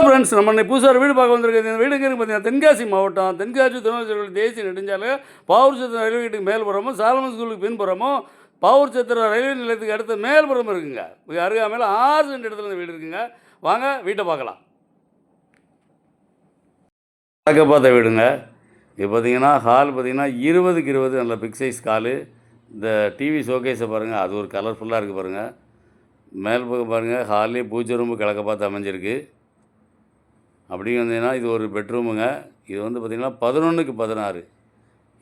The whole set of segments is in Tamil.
ஃப்ரெண்ட்ஸ், நம்ம இன்னைக்கு புதுசாக ஒரு வீடு பார்க்க வந்திருக்கிறது. இந்த வீடு எங்கே இருக்குது பார்த்தீங்கன்னா, தென்காசி மாவட்டம், தென்காசி திருநெல்வேலி தேசிய நெடுஞ்சாலை, பாவூர் சத்திரம் ரயில்வே கேட்டுக்கு மேல்புறமும், சாலமன் ஸ்கூலுக்கு பின்புறமும், பாவூர் சத்திரம் ரயில்வே நிலையத்துக்கு அடுத்த மேல்புறம் இருக்குங்க. மிக அருகாமையில் 6 சென்ட் இடத்துல இந்த வீடு இருக்குங்க. வாங்க வீட்டை பார்க்கலாம். பார்க்க பார்த்த வீடுங்க. இது பார்த்தீங்கன்னா ஹால் பார்த்தீங்கன்னா 20க்கு 20 நல்ல பிக் சைஸ் ஹாலு. இந்த டிவி ஷோகேஸை பாருங்கள், அது ஒரு கலர்ஃபுல்லாக இருக்குது பாருங்கள். மேல் பக்கம் பாருங்கள், ஹால்லேயே பூஜை ரூம்பு கிழக்க பார்த்து அமைஞ்சிருக்கு. அப்படி வந்தீங்கன்னா இது ஒரு பெட்ரூமுங்க. இது வந்து பார்த்திங்கன்னா 11க்கு 16.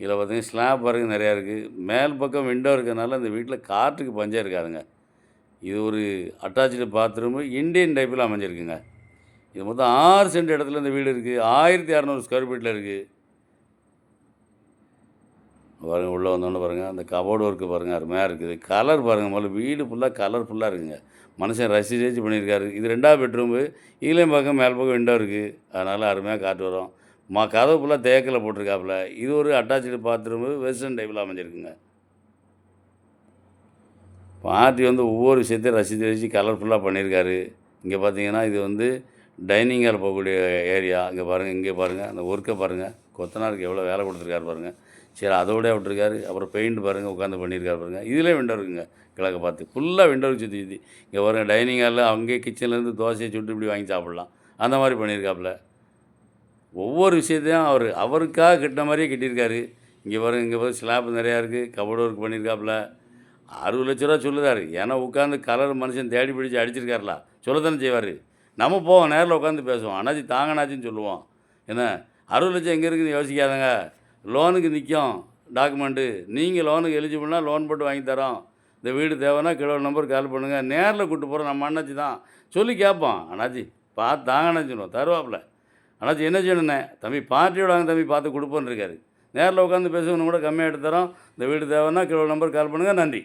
இதில் பார்த்திங்கன்னா ஸ்லாப் பாருங்கள் நிறையா இருக்குது. மேல் பக்கம் விண்டோ இருக்கிறதுனால இந்த வீட்டில் காற்றுக்கு பஞ்சம் இருக்காதுங்க. இது ஒரு அட்டாச்சு பாத்ரூமு இண்டியன் டைப்பில் அமைஞ்சிருக்குங்க. இது மொத்தம் 6 சென்ட் இடத்துல இந்த வீடு இருக்குது. 1600 ஸ்கொயர் ஃபீட்டில் இருக்குது. பாருங்கள், உள்ளே வந்தோடனே பாருங்கள், அந்த கபோர்டு ஒர்க்கு பாருங்கள், அருமையாக இருக்குது. கலர் பாருங்கள், முதல்ல வீடு ஃபுல்லாக கலர்ஃபுல்லாக இருக்குங்க. மனுஷன் ரசிச்சு பண்ணியிருக்காரு. இது 2வது பெட்ரூமு. இதுலேயும் பக்கம் மேல் பக்கம் விண்டோ இருக்குது. அதனால் அருமையாக காற்று வரும். கதவு ஃபுல்லாக தேக்கில் போட்டிருக்காப்புல. இது ஒரு அட்டாச்சு பாத்ரூமு வெஸ்டர்ன் டைப்பில் அமைஞ்சிருக்குங்க. பார்ட்டி வந்து ஒவ்வொரு விஷயத்தையும் ரசித்து கலர்ஃபுல்லாக பண்ணியிருக்காரு. இங்கே பார்த்தீங்கன்னா இது வந்து டைனிங் ஹால் போகக்கூடிய ஏரியா. இங்கே பாருங்கள், இங்கே பாருங்கள், அந்த ஒர்க்கை பாருங்கள், கொத்தனாருக்கு எவ்வளோ வேலை கொடுத்துருக்காரு பாருங்கள். சரி, அதோடய விட்டுருக்காரு. அப்புறம் பெயிண்ட் பாருங்கள், உட்காந்து பண்ணியிருக்காரு பாருங்கள். இதிலே விண்டோ இருக்குங்க, கிழக்க பார்த்து ஃபுல்லாக விண்டோ சுற்றி சுற்றி. இங்கே பாருங்கள், டைனிங் ஹாலில் அங்கேயே கிச்சன்லேருந்து தோசையை சுட்டு இப்படி வாங்கி சாப்பிட்லாம். அந்த மாதிரி பண்ணியிருக்காப்புல. ஒவ்வொரு விஷயத்தையும் அவருக்காக கட்டின மாதிரியே கட்டியிருக்காரு. இங்கே பாருங்கள், இங்கே பாருங்கள், ஸ்லாப் நிறையா இருக்குது. Cupboard work பண்ணியிருக்காப்புல. 60 லட்ச ரூபா சொல்லுறாரு. ஏன்னா உட்காந்து கலர் மனுஷன் தேடி பிடிச்சி அடிச்சிருக்காருல, சொல்லத்தானே செய்வார். நம்ம போவோம், நேரில் உட்காந்து பேசுவோம். அண்ணாச்சி தாங்கண்ணாச்சின்னு சொல்லுவோம். என்ன 60 லட்சம் எங்கே இருக்குதுன்னு யோசிக்காதங்க. லோனுக்கு நிற்கும் டாக்குமெண்ட்டு. நீங்கள் லோனுக்கு எலிஜிபிள்னால் லோன் போட்டு வாங்கி தரோம். இந்த வீடு தேவைன்னா கிலோ நம்பர் கால் பண்ணுங்கள். நேரில் கூப்பிட்டு போகிறோம். நம்ம அண்ணாச்சி தான் சொல்லி கேட்போம். அண்ணாச்சி பார்த்து தாங்கண்ணாச்சி சொல்லுவோம், தருவாப்பில். அண்ணாச்சி என்ன செய்யணுண்ணே, தம்பி பார்ட்டியோட வாங்க தம்பி, பார்த்து கொடுப்போன்னு இருக்காரு. நேரில் உட்காந்து பேசுவோன்னு கூட கம்மியாக எடுத்து தரோம். இந்த வீடு தேவைன்னா கிலோ நம்பர் கால் பண்ணுங்கள். நன்றி.